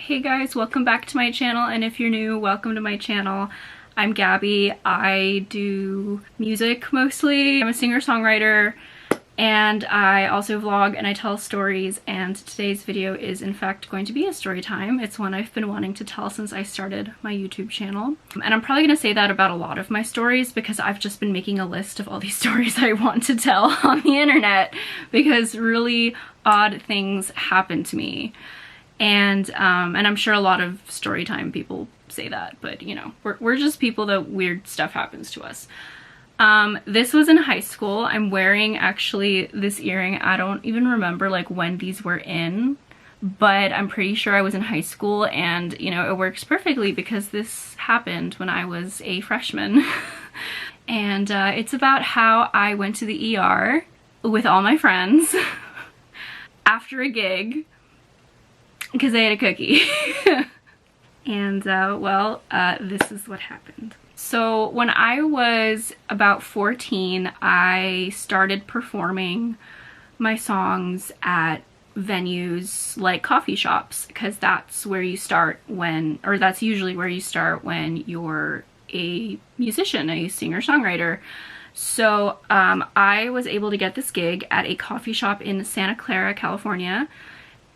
Hey guys, welcome back to my channel, and if you're new, welcome to my channel. I'm Gabby. I do music mostly. I'm a singer-songwriter, and I also vlog and I tell stories, and today's video is in fact going to be a story time. It's one I've been wanting to tell since I started my YouTube channel. And I'm probably gonna say that about a lot of my stories because I've just been making a list of all these stories I want to tell on the internet because really odd things happen to me. And I'm sure a lot of Storytime people say that, but you know, we're just people that weird stuff happens to us. This was in high school. I'm wearing actually this earring. I don't even remember like when these were in, but I'm pretty sure I was in high school, and you know, it works perfectly because this happened when I was a freshman. And it's about how I went to the ER with all my friends after a gig because I had a cookie. And this is what happened. So when I was about 14, I started performing my songs at venues like coffee shops, because that's where you start when, or that's usually where you start when you're a musician, a singer-songwriter. So I was able to get this gig at a coffee shop in Santa Clara, California,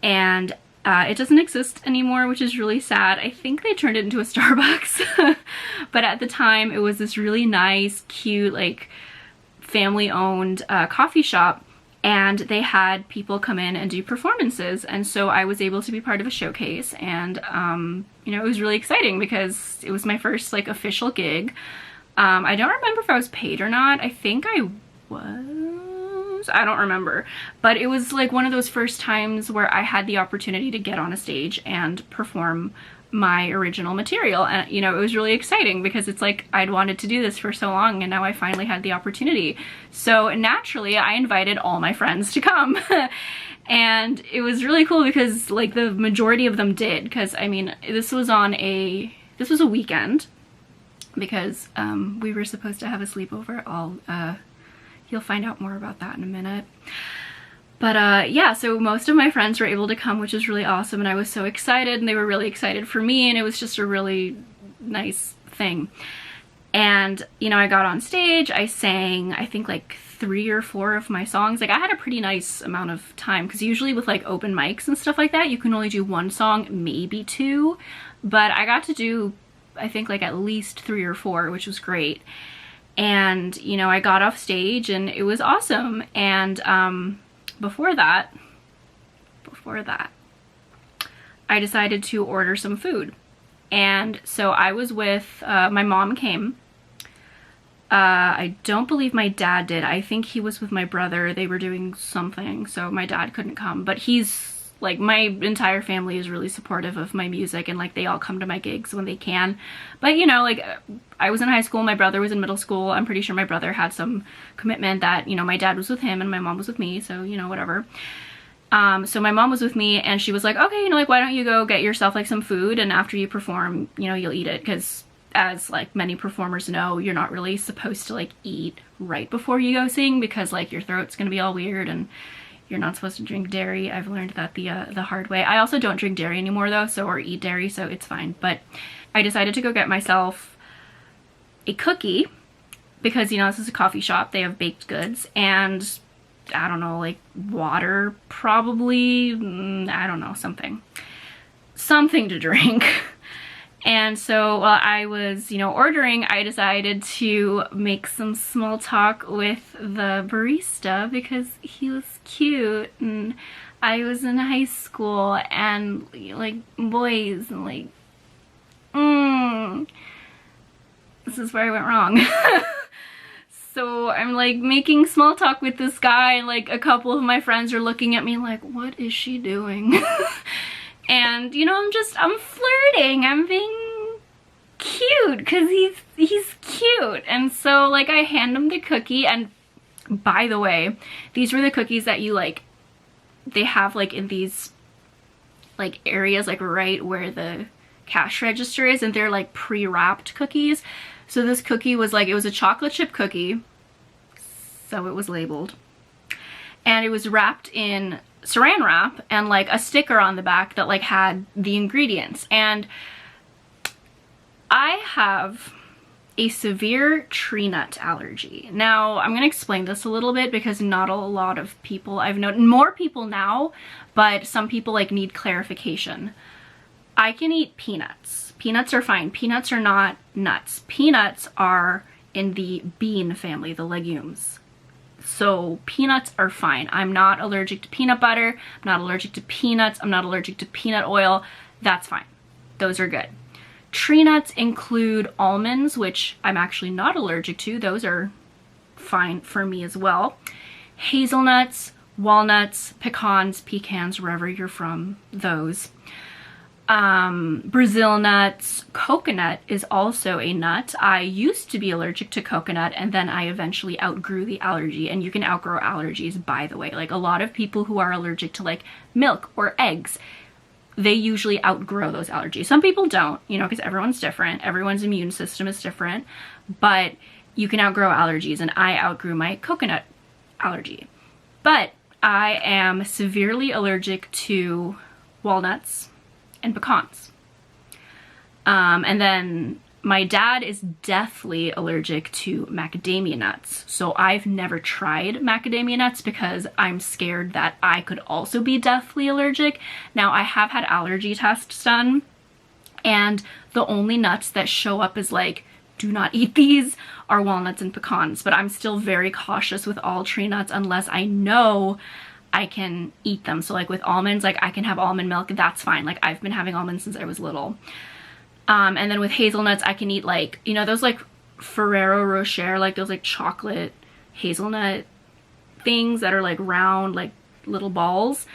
and it doesn't exist anymore, which is really sad. I think they turned it into a Starbucks. But at the time, it was this really nice, cute, like family-owned coffee shop, and they had people come in and do performances. And so I was able to be part of a showcase, and you know, it was really exciting because it was my first like official gig. I don't remember if I was paid or not. I think I was. I don't remember, but it was like one of those first times where I had the opportunity to get on a stage and perform my original material, and you know, it was really exciting because it's like I'd wanted to do this for so long, and now I finally had the opportunity. So naturally I invited all my friends to come. And it was really cool because like the majority of them did, because I mean, this was a weekend, because we were supposed to have a sleepover. You'll find out more about that in a minute. But yeah, so most of my friends were able to come, which was really awesome, and I was so excited, and they were really excited for me, and it was just a really nice thing. And you know, I got on stage, I sang, I think like 3 or 4 of my songs. Like I had a pretty nice amount of time, because usually with like open mics and stuff like that, you can only do 1 song, maybe 2, but I got to do, I think, like at least 3 or 4, which was great. And you know, I got off stage and it was awesome. And before that, I decided to order some food. And so I was with, my mom came. I don't believe my dad did. I think he was with my brother. They were doing something, so my dad couldn't come. But he's like, my entire family is really supportive of my music, and like they all come to my gigs when they can. But you know, like I was in high school, my brother was in middle school. I'm pretty sure my brother had some commitment that, you know, my dad was with him and my mom was with me, so you know, whatever. So my mom was with me, and she was like, okay, you know, like why don't you go get yourself like some food, and after you perform, you know, you'll eat it, because as like many performers know, you're not really supposed to like eat right before you go sing, because like your throat's gonna be all weird, and you're not supposed to drink dairy. I've learned that the hard way. I also don't drink dairy anymore though, so, or eat dairy, so it's fine. But I decided to go get myself a cookie because, you know, this is a coffee shop. They have baked goods and I don't know, like water probably, I don't know, something to drink. And so while I was, you know, ordering, I decided to make some small talk with the barista because he was cute, and I was in high school, and like boys, and like, this is where I went wrong. So I'm like making small talk with this guy, and like a couple of my friends are looking at me like, what is she doing? And you know, I'm flirting, I'm being cute because he's cute. And so like I hand him the cookie, and by the way, these were the cookies that you like, they have like in these like areas like right where the cash register is, and they're like pre-wrapped cookies. So this cookie was like, it was a chocolate chip cookie, so it was labeled, and it was wrapped in saran wrap and like a sticker on the back that like had the ingredients. And I have a severe tree nut allergy. Now, I'm gonna explain this a little bit because not a lot of people, I've known more people now, but some people like need clarification. I can eat peanuts. Peanuts are fine. Peanuts are not nuts. Peanuts are in the bean family, the legumes. So peanuts are fine. I'm not allergic to peanut butter. I'm not allergic to peanuts. I'm not allergic to peanut oil. That's fine. Those are good. Tree nuts include almonds, which I'm actually not allergic to. Those are fine for me as well. Hazelnuts, walnuts, pecans, wherever you're from, those. Brazil nuts, coconut is also a nut. I used to be allergic to coconut and then I eventually outgrew the allergy, and you can outgrow allergies, by the way. Like a lot of people who are allergic to like milk or eggs, they usually outgrow those allergies. Some people don't, you know, because everyone's different. Everyone's immune system is different, but you can outgrow allergies, and I outgrew my coconut allergy. But I am severely allergic to walnuts and pecans. And then my dad is deathly allergic to macadamia nuts. So I've never tried macadamia nuts because I'm scared that I could also be deathly allergic. Now, I have had allergy tests done, and the only nuts that show up as like, do not eat these, are walnuts and pecans. But I'm still very cautious with all tree nuts unless I know I can eat them. So like with almonds, like I can have almond milk, that's fine. Like I've been having almonds since I was little. And then with hazelnuts, I can eat like, you know, those like Ferrero Rocher, like those like chocolate hazelnut things that are like round, like little balls.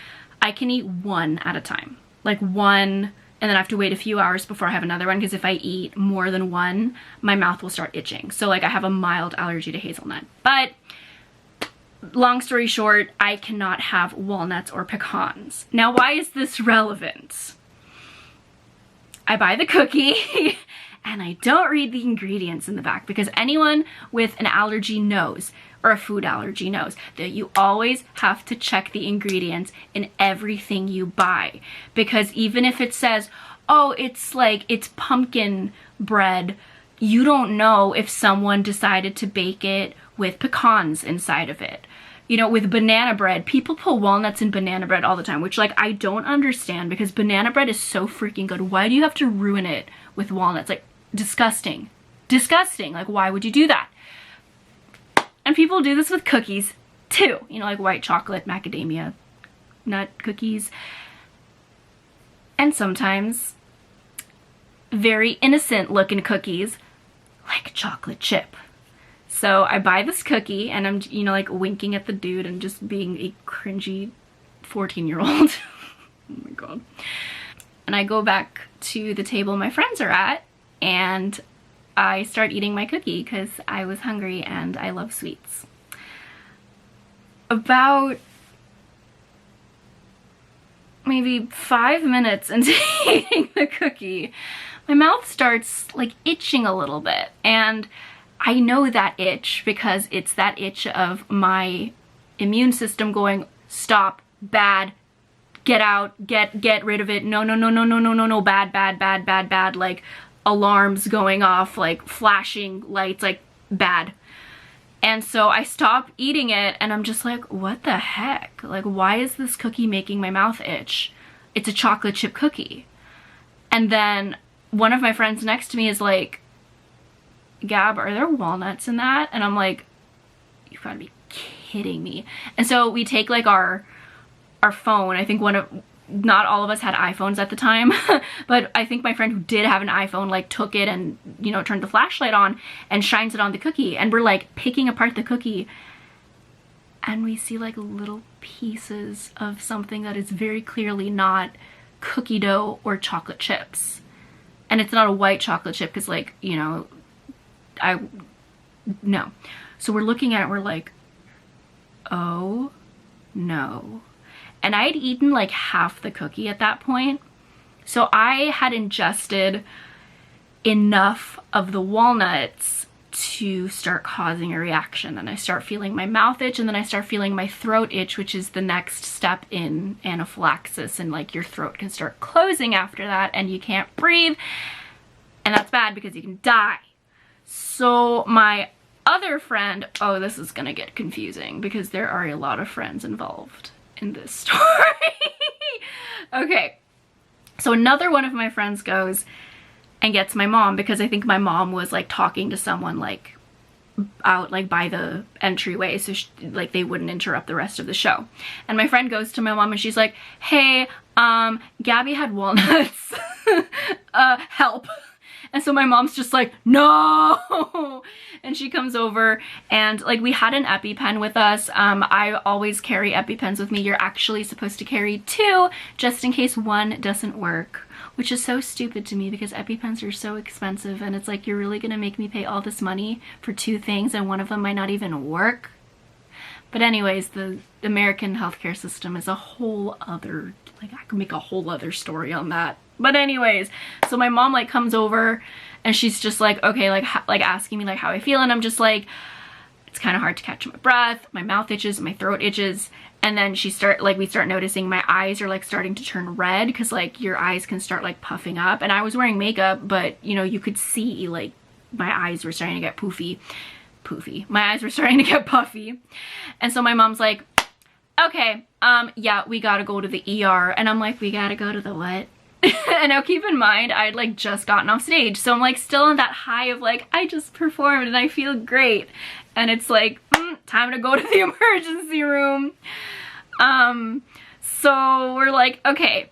I can eat one at a time, like one, and then I have to wait a few hours before I have another one, because if I eat more than one, my mouth will start itching. So like I have a mild allergy to hazelnut. But long story short, I cannot have walnuts or pecans. Now, why is this relevant? I buy the cookie and I don't read the ingredients in the back, because anyone with an allergy knows, or a food allergy knows, that you always have to check the ingredients in everything you buy. Because even if it says, oh, it's like, it's pumpkin bread, you don't know if someone decided to bake it with pecans inside of it. You know, with banana bread, people put walnuts in banana bread all the time, which like I don't understand, because banana bread is so freaking good. Why do you have to ruin it with walnuts? Like, disgusting. Disgusting. Like, why would you do that? And people do this with cookies too. You know, like white chocolate, macadamia nut cookies. And sometimes very innocent looking cookies like chocolate chip. So I buy this cookie and I'm, you know, like winking at the dude and just being a cringy 14-year-old. Oh my god. And I go back to the table my friends are at and I start eating my cookie because I was hungry and I love sweets. About maybe 5 minutes into eating the cookie, my mouth starts like itching a little bit, and I know that itch because it's that itch of my immune system going, stop, bad, get out, get rid of it, no, no, no, no, no, no, no, no, bad, bad, bad, bad, bad, like alarms going off, like flashing lights, like bad. And so I stop eating it and I'm just like, what the heck? Like, why is this cookie making my mouth itch? It's a chocolate chip cookie. And then one of my friends next to me is like, Gab, are there walnuts in that? And I'm like, you've got to be kidding me. And so we take like our phone. I think not all of us had iPhones at the time, but I think my friend who did have an iPhone like took it and, you know, turned the flashlight on and shines it on the cookie, and we're like picking apart the cookie and we see like little pieces of something that is very clearly not cookie dough or chocolate chips. And it's not a white chocolate chip because, like, you know, no. So we're looking at it, we're like, oh no. And I had eaten like half the cookie at that point. So I had ingested enough of the walnuts to start causing a reaction. And I start feeling my mouth itch, and then I start feeling my throat itch, which is the next step in anaphylaxis, and like your throat can start closing after that and you can't breathe, and that's bad because you can die. So my other friend, oh, this is gonna get confusing because there are a lot of friends involved in this story. Okay, so another one of my friends goes and gets my mom, because I think my mom was like talking to someone like out like by the entryway, so like they wouldn't interrupt the rest of the show. And my friend goes to my mom and she's like, hey, Gabby had walnuts. Help. And so my mom's just like, no. And she comes over, and like we had an EpiPen with us. I always carry EpiPens with me. You're actually supposed to carry 2 just in case one doesn't work, which is so stupid to me because EpiPens are so expensive, and it's like, you're really gonna make me pay all this money for 2 things and one of them might not even work. But anyways, the American healthcare system is a whole other, like I could make a whole other story on that. But anyways, so my mom like comes over and she's just like, okay, like asking me like how I feel, and I'm just like, it's kind of hard to catch my breath, my mouth itches, my throat itches. And then we start noticing my eyes are like starting to turn red, because like your eyes can start like puffing up. And I was wearing makeup, but you know, you could see like my eyes were starting to get poofy. My eyes were starting to get puffy. And so my mom's like, okay, yeah, we gotta go to the ER. And I'm like, we gotta go to the what? And now keep in mind, I'd like just gotten off stage, so I'm like still on that high of like, I just performed and I feel great. And it's like, time to go to the emergency room. So we're like, okay.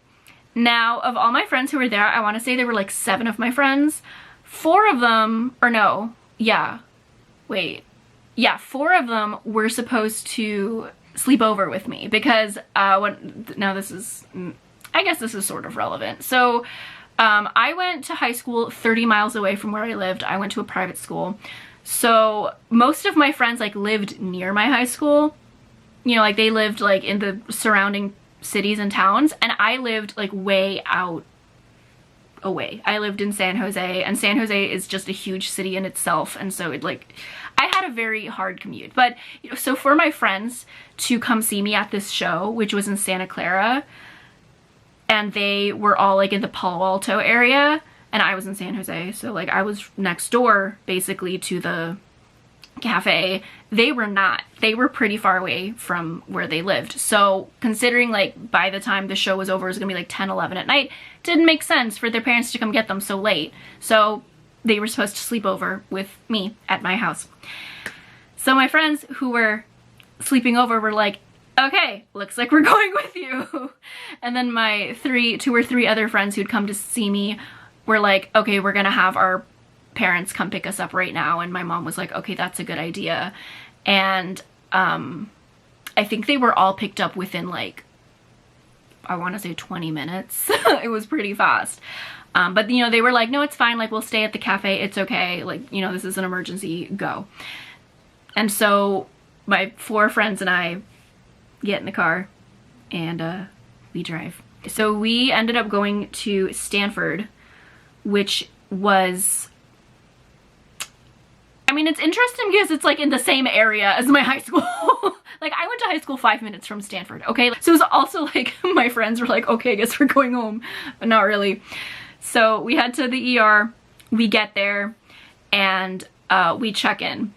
Now, of all my friends who were there, I want to say there were like 7 of my friends. 4 of them, or no, yeah, wait. Yeah, 4 of them were supposed to sleep over with me because, now this is, I guess this is sort of relevant. So, I went to high school 30 miles away from where I lived. I went to a private school. So most of my friends like lived near my high school. You know, like they lived like in the surrounding cities and towns, and I lived like way out away. I lived in San Jose, and San Jose is just a huge city in itself, and so it like, I had a very hard commute. But you know, so for my friends to come see me at this show, which was in Santa Clara, and they were all like in the Palo Alto area, and I was in San Jose, so like I was next door basically to the cafe. They were not. They were pretty far away from where they lived. So considering like by the time the show was over, it was gonna be like 10, 11 at night, didn't make sense for their parents to come get them so late. So they were supposed to sleep over with me at my house. So my friends who were sleeping over were like, okay, looks like we're going with you. And then my 2 or 3 other friends who'd come to see me were like, okay, we're gonna have our parents come pick us up right now. And my mom was like, okay, that's a good idea. And I think they were all picked up within like, I want to say 20 minutes. It was pretty fast. But you know, they were like, no, it's fine, like we'll stay at the cafe, it's okay, like, you know, this is an emergency, go. And so my 4 friends and I get in the car and we drive. So we ended up going to Stanford, which was, I mean, it's interesting because it's like in the same area as my high school. Like I went to high school 5 minutes from Stanford, okay? So it was also like, my friends were like, okay, I guess we're going home, but not really. So we head to the ER, we get there, and we check in.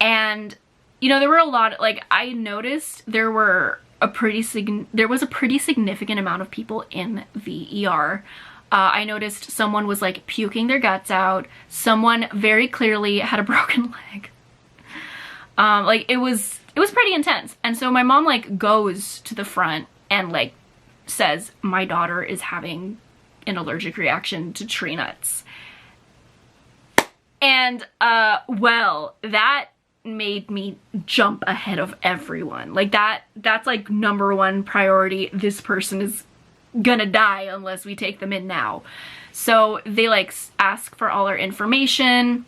And, you know, there were a lot, like I noticed there was a pretty significant amount of people in the ER. I noticed someone was like puking their guts out. Someone very clearly had a broken leg. Like it was pretty intense. And so my mom like goes to the front and like says, my daughter is having an allergic reaction to tree nuts. And well, that made me jump ahead of everyone. Like that's like #1 priority. This person is gonna die unless we take them in now. So they like ask for all our information.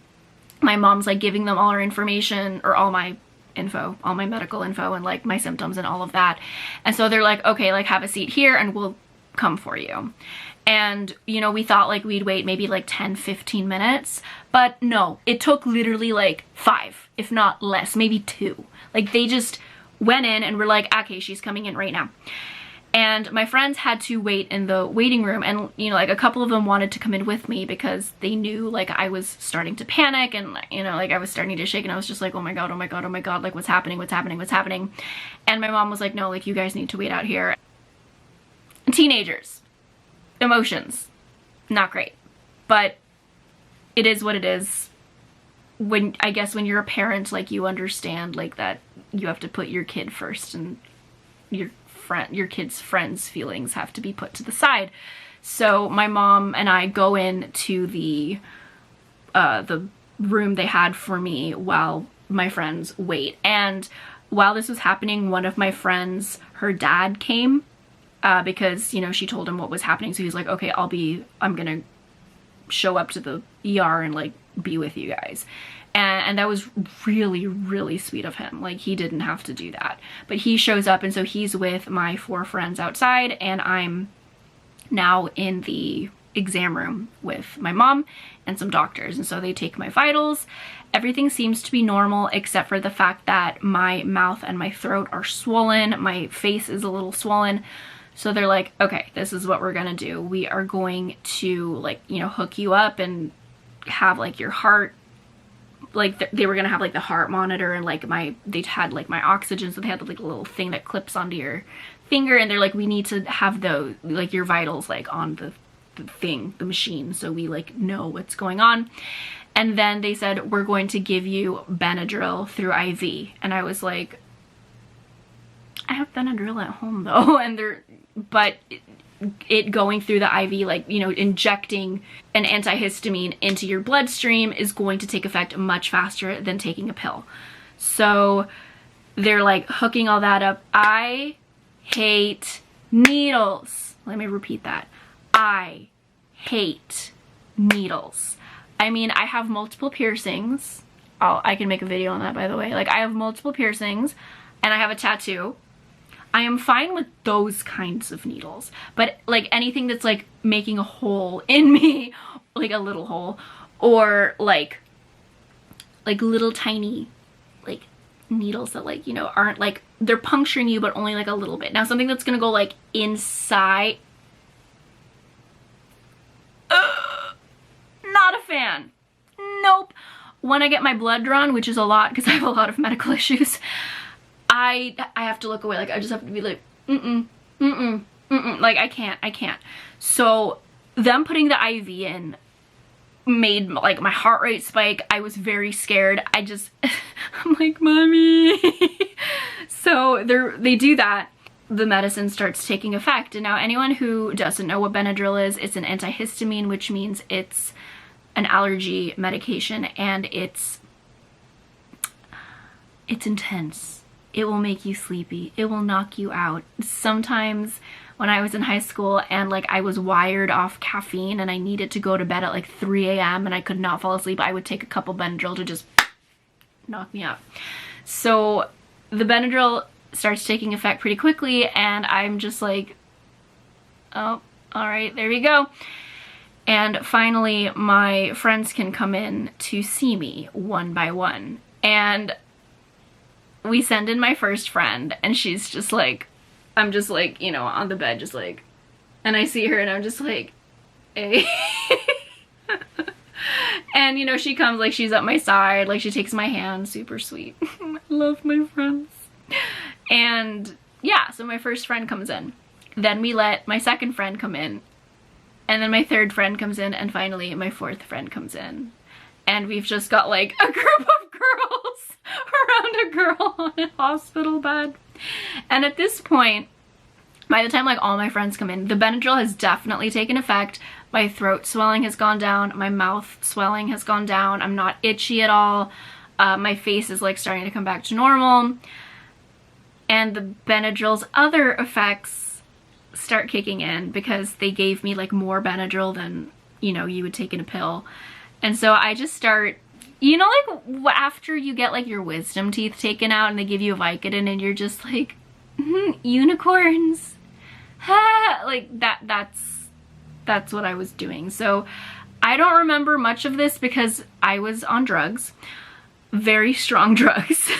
My mom's like giving them all our information, or all my info, all my medical info, and like my symptoms and all of that. And so they're like, okay, like have a seat here and we'll come for you. And, you know, we thought like we'd wait maybe like 10-15 minutes, but no, it took literally like 5, if not less, maybe 2. Like they just went in and were like, okay, she's coming in right now. And my friends had to wait in the waiting room, and, you know, like a couple of them wanted to come in with me because they knew like I was starting to panic, and, you know, like I was starting to shake, and I was just like, oh my god, oh my god, oh my god, like what's happening, what's happening, what's happening? And my mom was like, no, like you guys need to wait out here. Teenagers, emotions, not great, but it is what it is. When, I guess when you're a parent, like you understand like that you have to put your kid first, and your kid's friends' feelings have to be put to the side. So my mom and I go into the room they had for me while my friends wait. And while this was happening, one of my friends, her dad came because, you know, she told him what was happening. So he's like, okay, I'm gonna show up to the ER and like be with you guys. And that was really, really sweet of him. Like, he didn't have to do that. But he shows up, and so he's with my 4 friends outside, and I'm now in the exam room with my mom and some doctors. And so they take my vitals. Everything seems to be normal except for the fact that my mouth and my throat are swollen. My face is a little swollen. So they're like, okay, this is what we're gonna do. We are going to, like, you know, hook you up and have like your heart, like they were gonna have like the heart monitor, and like they'd had like my oxygen, so they had like a little thing that clips onto your finger, and they're like, we need to have those, like your vitals, like on the thing, the machine, so we like know what's going on. And then they said, we're going to give you Benadryl through IV. And I was like, I have Benadryl at home though. And but it going through the IV, like, you know, injecting an antihistamine into your bloodstream is going to take effect much faster than taking a pill. So they're like hooking all that up. I hate needles. Let me repeat that. I hate needles. I mean, I have multiple piercings. I can make a video on that, by the way. Like, I have multiple piercings and I have a tattoo. I am fine with those kinds of needles, but like anything that's like making a hole in me, like a little hole, or like little tiny like needles that, like, you know, aren't like, they're puncturing you but only like a little bit. Now something that's gonna go like inside, not a fan. Nope. When I get my blood drawn, which is a lot because I have a lot of medical issues, I have to look away. Like, I just have to be like, like I can't. So them putting the IV in made like my heart rate spike. I was very scared. I'm like, mommy. So they do that. The medicine starts taking effect. And now anyone who doesn't know what Benadryl is, it's an antihistamine, which means it's an allergy medication, and it's intense. It will make you sleepy. It will knock you out. Sometimes when I was in high school and like I was wired off caffeine and I needed to go to bed at like 3 a.m. and I could not fall asleep, I would take a couple Benadryl to just knock me out. So the Benadryl starts taking effect pretty quickly, and I'm just like, oh, all right, there we go. And finally my friends can come in to see me one by one. And we send in my first friend, and she's just like, I'm just like, you know, on the bed, just like, and I see her and I'm just like, hey. And, you know, she comes, like, she's at my side, like, she takes my hand, super sweet. I love my friends. And yeah, so my first friend comes in. Then we let my second friend come in. And then my third friend comes in, and finally my fourth friend comes in. And we've just got like a group of girls around a girl on a hospital bed. And at this point, by the time like all my friends come in, the Benadryl has definitely taken effect. My throat swelling has gone down. My mouth swelling has gone down. I'm not itchy at all. My face is like starting to come back to normal. And the Benadryl's other effects start kicking in because they gave me like more Benadryl than, you know, you would take in a pill. And so I just start, you know, like after you get like your wisdom teeth taken out and they give you a Vicodin and you're just like, unicorns, like that's that's what I was doing. So I don't remember much of this because I was on drugs, very strong drugs.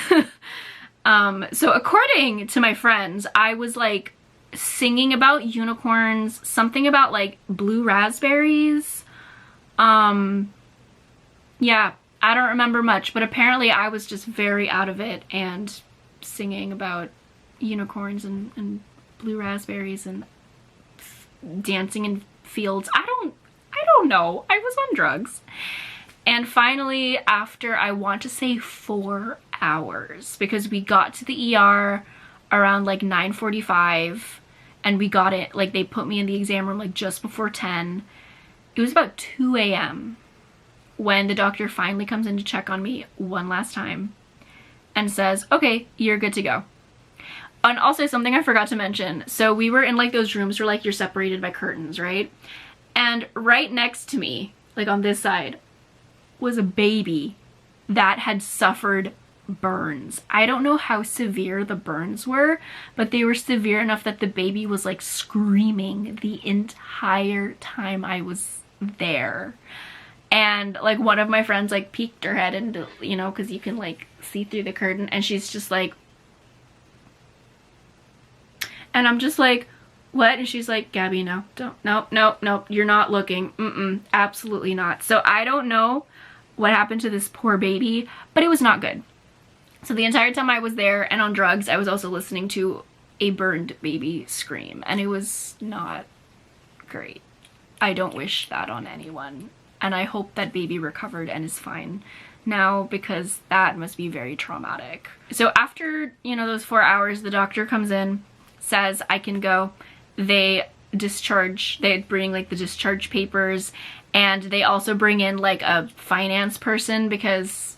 So according to my friends, I was like singing about unicorns, something about like blue raspberries. Yeah, I don't remember much, but apparently I was just very out of it and singing about unicorns and blue raspberries and dancing in fields. I don't know. I was on drugs. And finally, after I want to say 4 hours, because we got to the ER around like 9:45 and we got it, like they put me in the exam room like just before 10. It was about 2 a.m. when the doctor finally comes in to check on me one last time and says, okay, you're good to go. And also something I forgot to mention. So we were in like those rooms where like you're separated by curtains, right? And right next to me, like on this side, was a baby that had suffered burns. I don't know how severe the burns were, but they were severe enough that the baby was like screaming the entire time I was there. And like one of my friends like peeked her head into, you know, because you can like see through the curtain, and she's just like, and I'm just like, what? And she's like, Gabby, no, don't, no, you're not looking. Absolutely not. So I don't know what happened to this poor baby, but it was not good. So the entire time I was there and on drugs, I was also listening to a burned baby scream, and it was not great. I don't wish that on anyone, and I hope that baby recovered and is fine now, because that must be very traumatic. So after, you know, those 4 hours, the doctor comes in, says I can go. They bring like the discharge papers, and they also bring in like a finance person because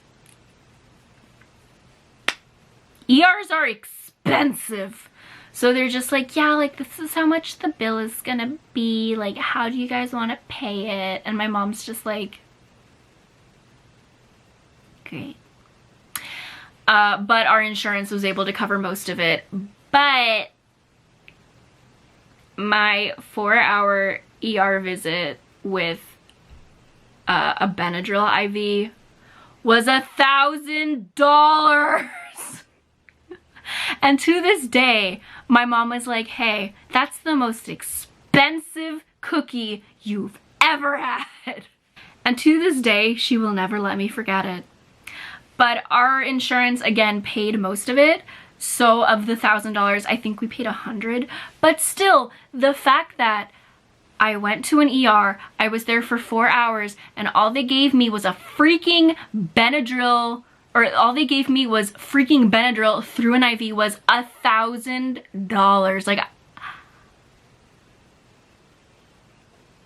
ERs are expensive. So they're just like, yeah, like this is how much the bill is gonna be, like how do you guys want to pay it? And my mom's just like, great. But our insurance was able to cover most of it. But my 4-hour ER visit with a Benadryl IV was $1,000. And to this day, my mom was like, hey, that's the most expensive cookie you've ever had. And to this day, she will never let me forget it. But our insurance, again, paid most of it. So of the $1,000, I think we paid $100. But still, the fact that I went to an ER, I was there for 4 hours, and all they gave me was a freaking Benadryl, or all they gave me was freaking Benadryl through an IV, was $1,000. Like,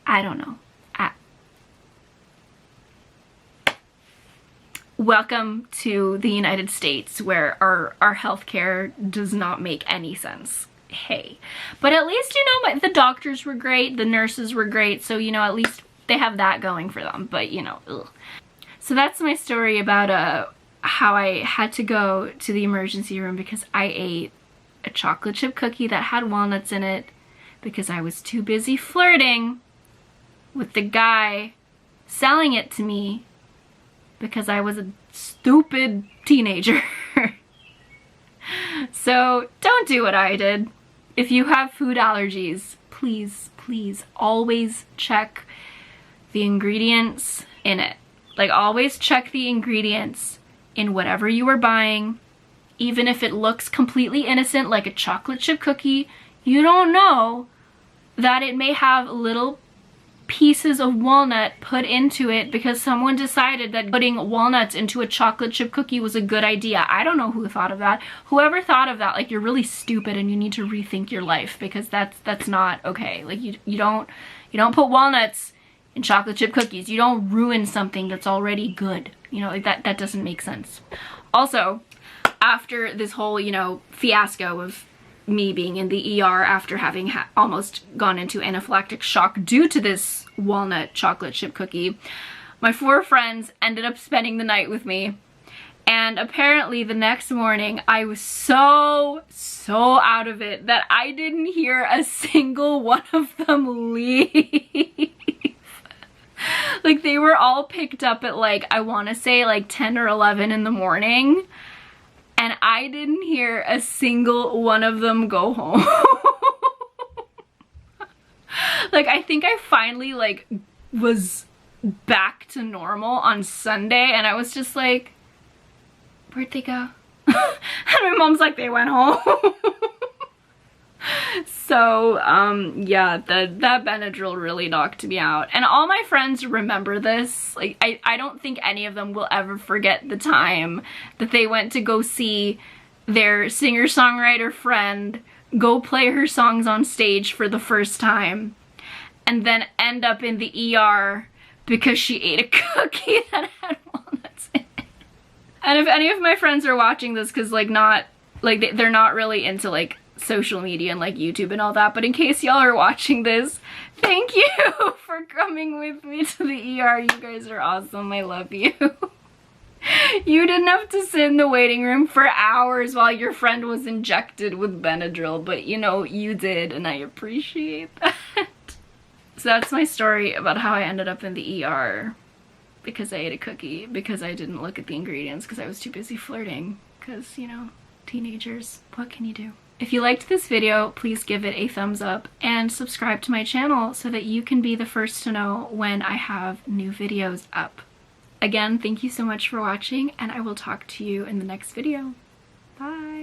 I don't know. Welcome to the United States, where our healthcare does not make any sense. Hey. But at least, you know, the doctors were great, the nurses were great, so, you know, at least they have that going for them. But, you know, ugh. So that's my story about how I had to go to the emergency room because I ate a chocolate chip cookie that had walnuts in it because I was too busy flirting with the guy selling it to me because I was a stupid teenager. So don't do what I did. If you have food allergies, please, please always check the ingredients in it. Like, always check the ingredients in whatever you are buying. Even if it looks completely innocent, like a chocolate chip cookie, you don't know that it may have little pieces of walnut put into it because someone decided that putting walnuts into a chocolate chip cookie was a good idea. I don't know who thought of that. Whoever thought of that, like, you're really stupid and you need to rethink your life, because that's not okay. Like, you don't put walnuts in chocolate chip cookies. You don't ruin something that's already good. You know, like, that doesn't make sense. Also, after this whole, you know, fiasco of me being in the ER after having almost gone into anaphylactic shock due to this walnut chocolate chip cookie, my 4 friends ended up spending the night with me, And apparently the next morning I was so out of it that I didn't hear a single one of them leave. Like, they were all picked up at, like, I want to say like 10 or 11 in the morning, and I didn't hear a single one of them go home. Like, I think I finally, like, was back to normal on Sunday, and I was just like, where'd they go? And my mom's like, they went home. So, yeah, that Benadryl really knocked me out. And all my friends remember this. Like, I don't think any of them will ever forget the time that they went to go see their singer-songwriter friend go play her songs on stage for the first time, and then end up in the ER because she ate a cookie that had walnuts in it. And if any of my friends are watching this, because, like, they're not really into, like, social media and, like, YouTube and all that, but in case y'all are watching this, thank you for coming with me to the ER. You guys are awesome. I love you. You didn't have to sit in the waiting room for hours while your friend was injected with Benadryl, but, you know, you did, and I appreciate that. So that's my story about how I ended up in the ER because I ate a cookie, because I didn't look at the ingredients, because I was too busy flirting, because, you know, teenagers, what can you do? If you liked this video, please give it a thumbs up and subscribe to my channel so that you can be the first to know when I have new videos up. Again, thank you so much for watching, and I will talk to you in the next video. Bye!